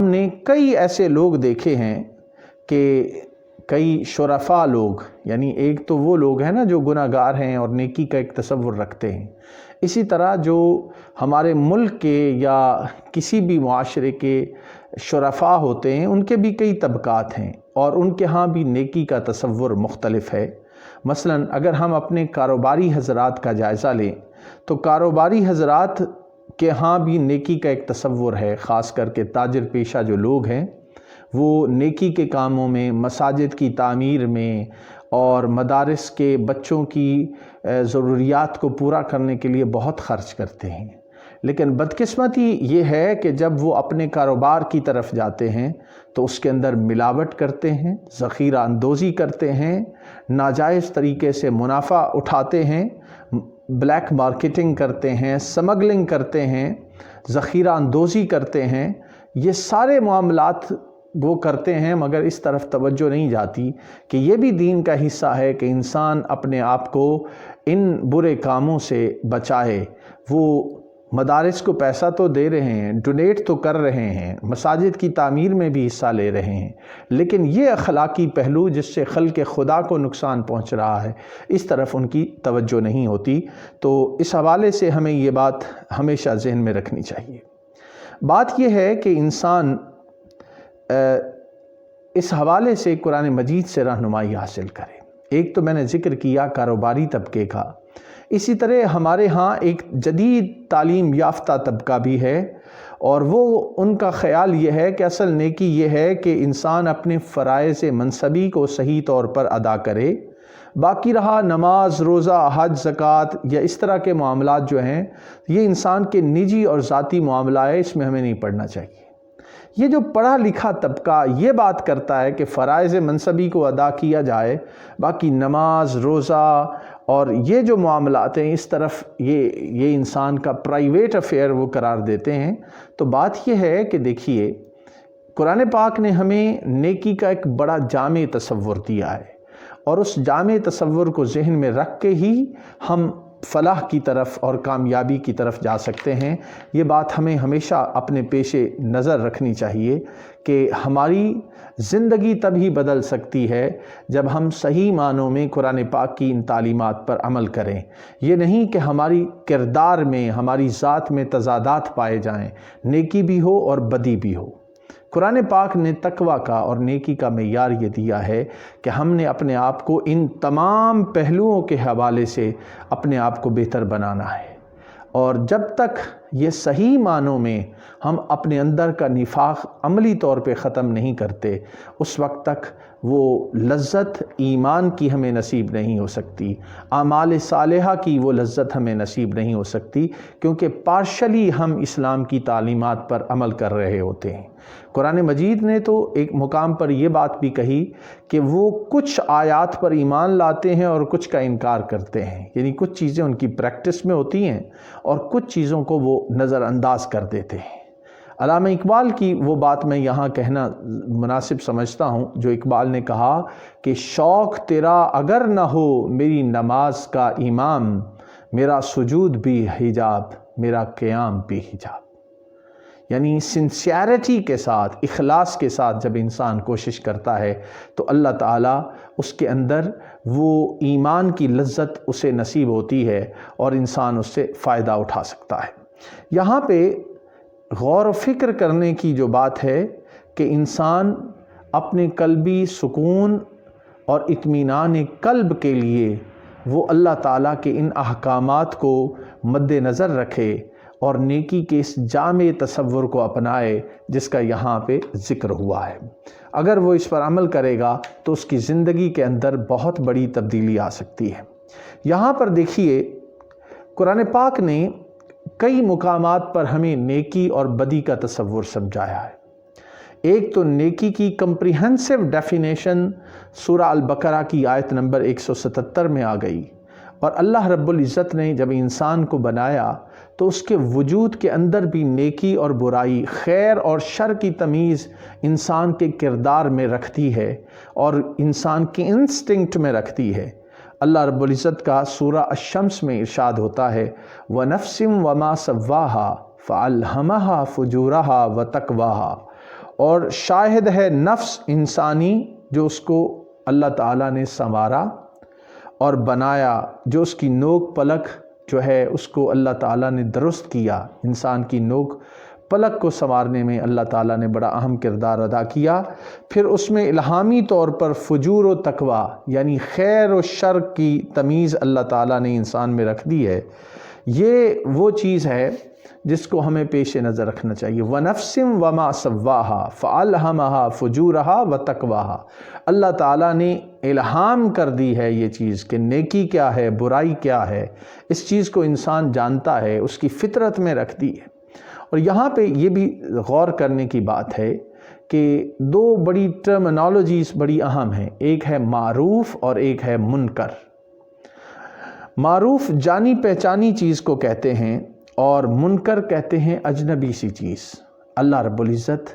نے کئی ایسے لوگ دیکھے ہیں کہ کئی شرفا لوگ، یعنی ایک تو وہ لوگ ہیں نا جو گناہ گار ہیں اور نیکی کا ایک تصور رکھتے ہیں، اسی طرح جو ہمارے ملک کے یا کسی بھی معاشرے کے شرفا ہوتے ہیں ان کے بھی کئی طبقات ہیں اور ان کے ہاں بھی نیکی کا تصور مختلف ہے۔ مثلا اگر ہم اپنے کاروباری حضرات کا جائزہ لیں تو کاروباری حضرات کے ہاں بھی نیکی کا ایک تصور ہے، خاص کر کے تاجر پیشہ جو لوگ ہیں وہ نیکی کے کاموں میں، مساجد کی تعمیر میں اور مدارس کے بچوں کی ضروریات کو پورا کرنے کے لیے بہت خرچ کرتے ہیں۔ لیکن بدقسمتی یہ ہے کہ جب وہ اپنے کاروبار کی طرف جاتے ہیں تو اس کے اندر ملاوٹ کرتے ہیں، ذخیرہ اندوزی کرتے ہیں، ناجائز طریقے سے منافع اٹھاتے ہیں، بلیک مارکیٹنگ کرتے ہیں، سمگلنگ کرتے ہیں، ذخیرہ اندوزی کرتے ہیں۔ یہ سارے معاملات وہ کرتے ہیں، مگر اس طرف توجہ نہیں جاتی کہ یہ بھی دین کا حصہ ہے کہ انسان اپنے آپ کو ان برے کاموں سے بچائے۔ وہ مدارس کو پیسہ تو دے رہے ہیں، ڈونیٹ تو کر رہے ہیں، مساجد کی تعمیر میں بھی حصہ لے رہے ہیں، لیکن یہ اخلاقی پہلو جس سے خلق خدا کو نقصان پہنچ رہا ہے اس طرف ان کی توجہ نہیں ہوتی۔ تو اس حوالے سے ہمیں یہ بات ہمیشہ ذہن میں رکھنی چاہیے۔ بات یہ ہے کہ انسان اس حوالے سے قرآن مجید سے رہنمائی حاصل کرے۔ ایک تو میں نے ذکر کیا کاروباری طبقے کا، اسی طرح ہمارے ہاں ایک جدید تعلیم یافتہ طبقہ بھی ہے، اور وہ ان کا خیال یہ ہے کہ اصل نیکی یہ ہے کہ انسان اپنے فرائض منصبی کو صحیح طور پر ادا کرے، باقی رہا نماز، روزہ، حج، زکوٰۃ یا اس طرح کے معاملات جو ہیں یہ انسان کے نجی اور ذاتی معاملہ ہے، اس میں ہمیں نہیں پڑھنا چاہیے۔ یہ جو پڑھا لکھا طبقہ یہ بات کرتا ہے کہ فرائض منصبی کو ادا کیا جائے، باقی نماز، روزہ اور یہ جو معاملات ہیں اس طرف یہ انسان کا پرائیویٹ افیئر وہ قرار دیتے ہیں، تو بات یہ ہے کہ دیکھیے قرآن پاک نے ہمیں نیکی کا ایک بڑا جامع تصور دیا ہے، اور اس جامع تصور کو ذہن میں رکھ کے ہی ہم فلاح کی طرف اور کامیابی کی طرف جا سکتے ہیں۔ یہ بات ہمیں ہمیشہ اپنے پیش نظر رکھنی چاہیے کہ ہماری زندگی تب ہی بدل سکتی ہے جب ہم صحیح معنوں میں قرآن پاک کی ان تعلیمات پر عمل کریں۔ یہ نہیں کہ ہماری کردار میں، ہماری ذات میں تضادات پائے جائیں، نیکی بھی ہو اور بدی بھی ہو۔ قرآن پاک نے تقویٰ کا اور نیکی کا معیار یہ دیا ہے کہ ہم نے اپنے آپ کو ان تمام پہلوؤں کے حوالے سے اپنے آپ کو بہتر بنانا ہے، اور جب تک یہ صحیح معنوں میں ہم اپنے اندر کا نفاق عملی طور پہ ختم نہیں کرتے اس وقت تک وہ لذت ایمان کی ہمیں نصیب نہیں ہو سکتی، اعمال صالحہ کی وہ لذت ہمیں نصیب نہیں ہو سکتی، کیونکہ پارشلی ہم اسلام کی تعلیمات پر عمل کر رہے ہوتے ہیں۔ قرآن مجید نے تو ایک مقام پر یہ بات بھی کہی کہ وہ کچھ آیات پر ایمان لاتے ہیں اور کچھ کا انکار کرتے ہیں، یعنی کچھ چیزیں ان کی پریکٹس میں ہوتی ہیں اور کچھ چیزوں کو وہ نظر انداز کر دیتے ہیں۔ علامہ اقبال کی وہ بات میں یہاں کہنا مناسب سمجھتا ہوں جو اقبال نے کہا کہ شوق تیرا اگر نہ ہو میری نماز کا امام، میرا سجود بھی حجاب، میرا قیام بھی حجاب۔ یعنی سنسیئرٹی کے ساتھ، اخلاص کے ساتھ جب انسان کوشش کرتا ہے تو اللہ تعالیٰ اس کے اندر وہ ایمان کی لذت اسے نصیب ہوتی ہے اور انسان اس سے فائدہ اٹھا سکتا ہے۔ یہاں پہ غور و فکر کرنے کی جو بات ہے کہ انسان اپنے قلبی سکون اور اطمینان قلب کے لیے وہ اللہ تعالیٰ کے ان احکامات کو مد نظر رکھے اور نیکی کے اس جامع تصور کو اپنائے جس کا یہاں پہ ذکر ہوا ہے۔ اگر وہ اس پر عمل کرے گا تو اس کی زندگی کے اندر بہت بڑی تبدیلی آ سکتی ہے۔ یہاں پر دیکھیے قرآن پاک نے کئی مقامات پر ہمیں نیکی اور بدی کا تصور سمجھایا ہے۔ ایک تو نیکی کی کمپریہنسو ڈیفینیشن سورہ البقرہ کی آیت نمبر 177 میں آ گئی، اور اللہ رب العزت نے جب انسان کو بنایا تو اس کے وجود کے اندر بھی نیکی اور برائی، خیر اور شر کی تمیز انسان کے کردار میں رکھتی ہے اور انسان کے انسٹنکٹ میں رکھتی ہے۔ اللہ رب العزت کا سورہ الشمس میں ارشاد ہوتا ہے وَنَفْسٍ وَمَا سَوَّاهَا فَأَلْهَمَهَا فُجُورَهَا وَتَقْوَاهَا، اور شاہد ہے نفس انسانی جو اس کو اللہ تعالیٰ نے سنوارا اور بنایا، جو اس کی نوک پلک جو ہے اس کو اللہ تعالیٰ نے درست کیا۔ انسان کی نوک پلک کو سنوارنے میں اللہ تعالیٰ نے بڑا اہم کردار ادا کیا۔ پھر اس میں الہامی طور پر فجور و تقوی یعنی خیر و شر کی تمیز اللہ تعالیٰ نے انسان میں رکھ دی ہے۔ یہ وہ چیز ہے جس کو ہمیں پیش نظر رکھنا چاہیے۔ وَنَفْسٍ وَمَا سَوَّاهَا فَأَلْهَمَهَا فُجُورَهَا وَتَقْوَاهَا، اللہ تعالیٰ نے الہام کر دی ہے یہ چیز کہ نیکی کیا ہے، برائی کیا ہے، اس چیز کو انسان جانتا ہے، اس کی فطرت میں رکھ دی ہے۔ اور یہاں پہ یہ بھی غور کرنے کی بات ہے کہ دو بڑی ٹرمنالوجیز بڑی اہم ہیں، ایک ہے معروف اور ایک ہے منکر۔ معروف جانی پہچانی چیز کو کہتے ہیں اور منکر کہتے ہیں اجنبی سی چیز۔ اللہ رب العزت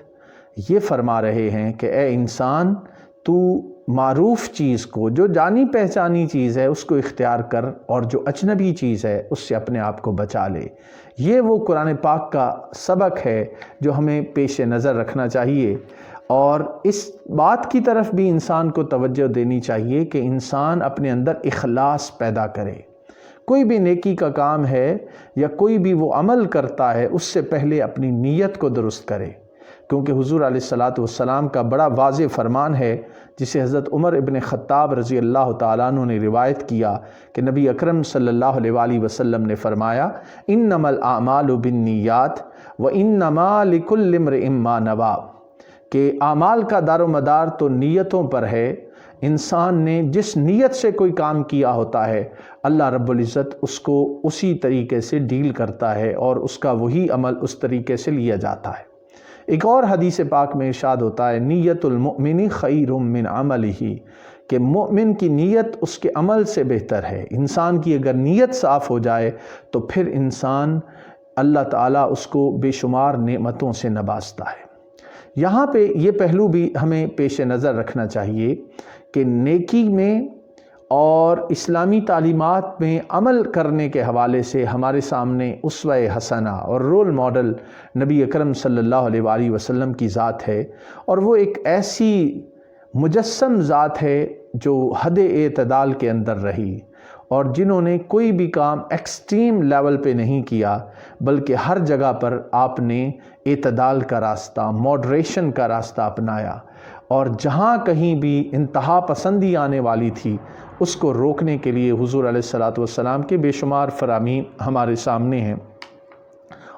یہ فرما رہے ہیں کہ اے انسان تو معروف چیز کو، جو جانی پہچانی چیز ہے اس کو اختیار کر، اور جو اجنبی چیز ہے اس سے اپنے آپ کو بچا لے۔ یہ وہ قرآن پاک کا سبق ہے جو ہمیں پیش نظر رکھنا چاہیے، اور اس بات کی طرف بھی انسان کو توجہ دینی چاہیے کہ انسان اپنے اندر اخلاص پیدا کرے۔ کوئی بھی نیکی کا کام ہے یا کوئی بھی وہ عمل کرتا ہے اس سے پہلے اپنی نیت کو درست کرے، کیونکہ حضور علیہ السلام کا بڑا واضح فرمان ہے جسے حضرت عمر ابن خطاب رضی اللہ تعالیٰ عنہ نے روایت کیا کہ نبی اکرم صلی اللہ علیہ وسلم نے فرمایا انما الاعمال بالنیات وانما لکل امرئ ما نوی، کہ اعمال کا دار و مدار تو نیتوں پر ہے۔ انسان نے جس نیت سے کوئی کام کیا ہوتا ہے اللہ رب العزت اس کو اسی طریقے سے ڈیل کرتا ہے اور اس کا وہی عمل اس طریقے سے لیا جاتا ہے۔ ایک اور حدیث پاک میں ارشاد ہوتا ہے نیت المؤمن خیر من عملہ، کہ مومن کی نیت اس کے عمل سے بہتر ہے۔ انسان کی اگر نیت صاف ہو جائے تو پھر انسان اللہ تعالیٰ اس کو بے شمار نعمتوں سے نوازتا ہے۔ یہاں پہ یہ پہلو بھی ہمیں پیش نظر رکھنا چاہیے کہ نیکی میں اور اسلامی تعلیمات میں عمل کرنے کے حوالے سے ہمارے سامنے اسوہ حسنہ اور رول ماڈل نبی اکرم صلی اللہ علیہ وسلم کی ذات ہے، اور وہ ایک ایسی مجسم ذات ہے جو حد اعتدال کے اندر رہی، اور جنہوں نے کوئی بھی کام ایکسٹریم لیول پہ نہیں کیا بلکہ ہر جگہ پر آپ نے اعتدال کا راستہ، ماڈریشن کا راستہ اپنایا، اور جہاں کہیں بھی انتہا پسندی آنے والی تھی اس کو روکنے کے لیے حضور علیہ السلام کے بے شمار فرامین ہمارے سامنے ہیں۔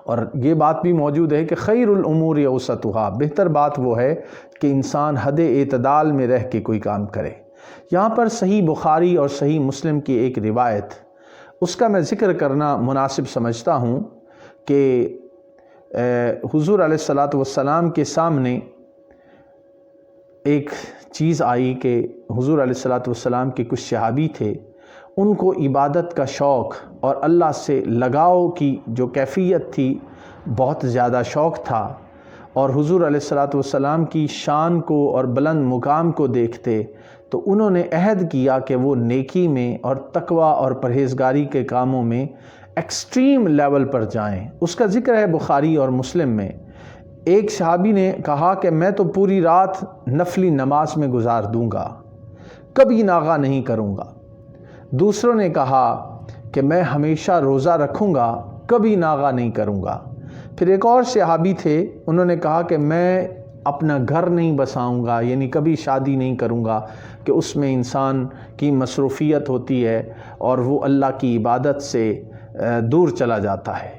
اور یہ بات بھی موجود ہے کہ خیر الامور اوسطھا، بہتر بات وہ ہے کہ انسان حد اعتدال میں رہ کے کوئی کام کرے۔ یہاں پر صحیح بخاری اور صحیح مسلم کی ایک روایت، اس کا میں ذکر کرنا مناسب سمجھتا ہوں کہ حضور علیہ السلام کے سامنے ایک چیز آئی کہ حضور علیہ السلام کے کچھ صحابی تھے، ان کو عبادت کا شوق اور اللہ سے لگاؤ کی جو کیفیت تھی بہت زیادہ شوق تھا، اور حضور علیہ السلام کی شان کو اور بلند مقام کو دیکھتے تو انہوں نے عہد کیا کہ وہ نیکی میں اور تقوی اور پرہیزگاری کے کاموں میں ایکسٹریم لیول پر جائیں۔ اس کا ذکر ہے بخاری اور مسلم میں۔ ایک صحابی نے کہا کہ میں تو پوری رات نفلی نماز میں گزار دوں گا، کبھی ناغہ نہیں کروں گا۔ دوسروں نے کہا کہ میں ہمیشہ روزہ رکھوں گا، کبھی ناغہ نہیں کروں گا۔ پھر ایک اور صحابی تھے، انہوں نے کہا کہ میں اپنا گھر نہیں بساؤں گا، یعنی کبھی شادی نہیں کروں گا کہ اس میں انسان کی مصروفیت ہوتی ہے اور وہ اللہ کی عبادت سے دور چلا جاتا ہے۔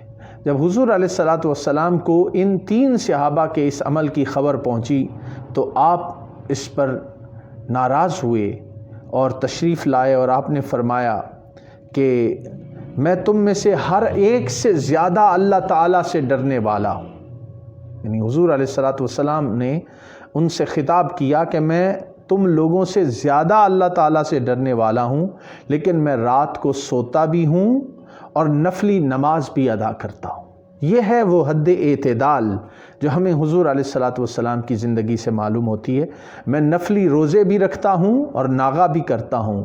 جب حضور علیہ السلام کو ان تین صحابہ کے اس عمل کی خبر پہنچی تو آپ اس پر ناراض ہوئے اور تشریف لائے، اور آپ نے فرمایا کہ میں تم میں سے ہر ایک سے زیادہ اللہ تعالیٰ سے ڈرنے والا ہوں۔ یعنی حضور علیہ السلام نے ان سے خطاب کیا کہ میں تم لوگوں سے زیادہ اللہ تعالیٰ سے ڈرنے والا ہوں، لیکن میں رات کو سوتا بھی ہوں اور نفلی نماز بھی ادا کرتا ہوں۔ یہ ہے وہ حد اعتدال جو ہمیں حضور علیہ السلام کی زندگی سے معلوم ہوتی ہے۔ میں نفلی روزے بھی رکھتا ہوں اور ناغہ بھی کرتا ہوں،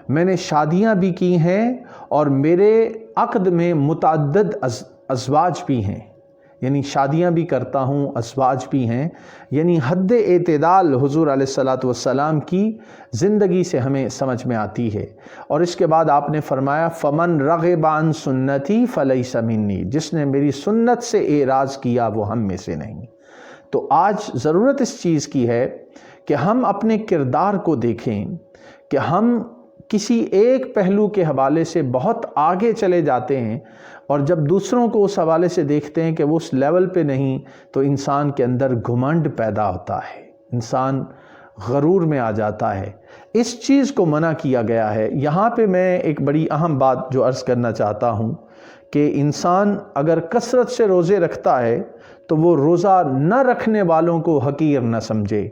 میں نے شادیاں بھی کی ہیں اور میرے عقد میں متعدد ازواج بھی ہیں۔ یعنی شادیاں بھی کرتا ہوں، ازواج بھی ہیں، یعنی حد اعتدال حضور علیہ الصلاۃ والسلام کی زندگی سے ہمیں سمجھ میں آتی ہے۔ اور اس کے بعد آپ نے فرمایا فمن رغب عن سنتی فلیس منی، جس نے میری سنت سے اعراض کیا وہ ہم میں سے نہیں۔ تو آج ضرورت اس چیز کی ہے کہ ہم اپنے کردار کو دیکھیں کہ ہم کسی ایک پہلو کے حوالے سے بہت آگے چلے جاتے ہیں، اور جب دوسروں کو اس حوالے سے دیکھتے ہیں کہ وہ اس لیول پہ نہیں، تو انسان کے اندر گھمنڈ پیدا ہوتا ہے، انسان غرور میں آ جاتا ہے۔ اس چیز کو منع کیا گیا ہے۔ یہاں پہ میں ایک بڑی اہم بات جو عرض کرنا چاہتا ہوں کہ انسان اگر کثرت سے روزے رکھتا ہے تو وہ روزہ نہ رکھنے والوں کو حقیر نہ سمجھے۔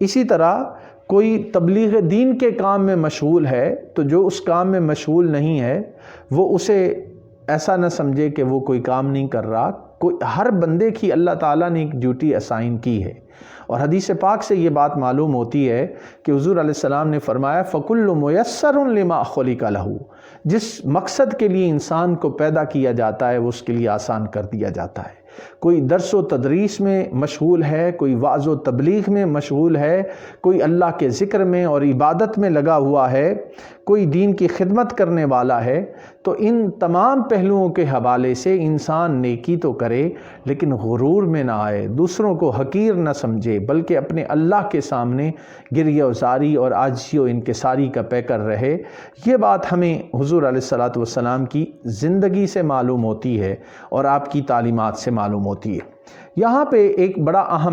اسی طرح کوئی تبلیغ دین کے کام میں مشغول ہے تو جو اس کام میں مشغول نہیں ہے وہ اسے ایسا نہ سمجھے کہ وہ کوئی کام نہیں کر رہا۔ ہر بندے کی اللہ تعالیٰ نے ایک ڈیوٹی اسائن کی ہے، اور حدیث پاک سے یہ بات معلوم ہوتی ہے کہ حضور علیہ السلام نے فرمایا فَكُلُّ مُيَسَّرٌ لِمَا خُلِقَ لَهُ، جس مقصد کے لیے انسان کو پیدا کیا جاتا ہے وہ اس کے لیے آسان کر دیا جاتا ہے۔ کوئی درس و تدریس میں مشغول ہے، کوئی وعظ و تبلیغ میں مشغول ہے، کوئی اللہ کے ذکر میں اور عبادت میں لگا ہوا ہے، کوئی دین کی خدمت کرنے والا ہے، تو ان تمام پہلوؤں کے حوالے سے انسان نیکی تو کرے لیکن غرور میں نہ آئے، دوسروں کو حقیر نہ سمجھے، بلکہ اپنے اللہ کے سامنے گریہ وزاری اور عاجزی و انکساری کا پیکر رہے۔ یہ بات ہمیں حضور علیہ الصلاۃ والسلام کی زندگی سے معلوم ہوتی ہے اور آپ کی تعلیمات سے معلوم ہوتی ہے۔ یہاں پہ ایک بڑا اہم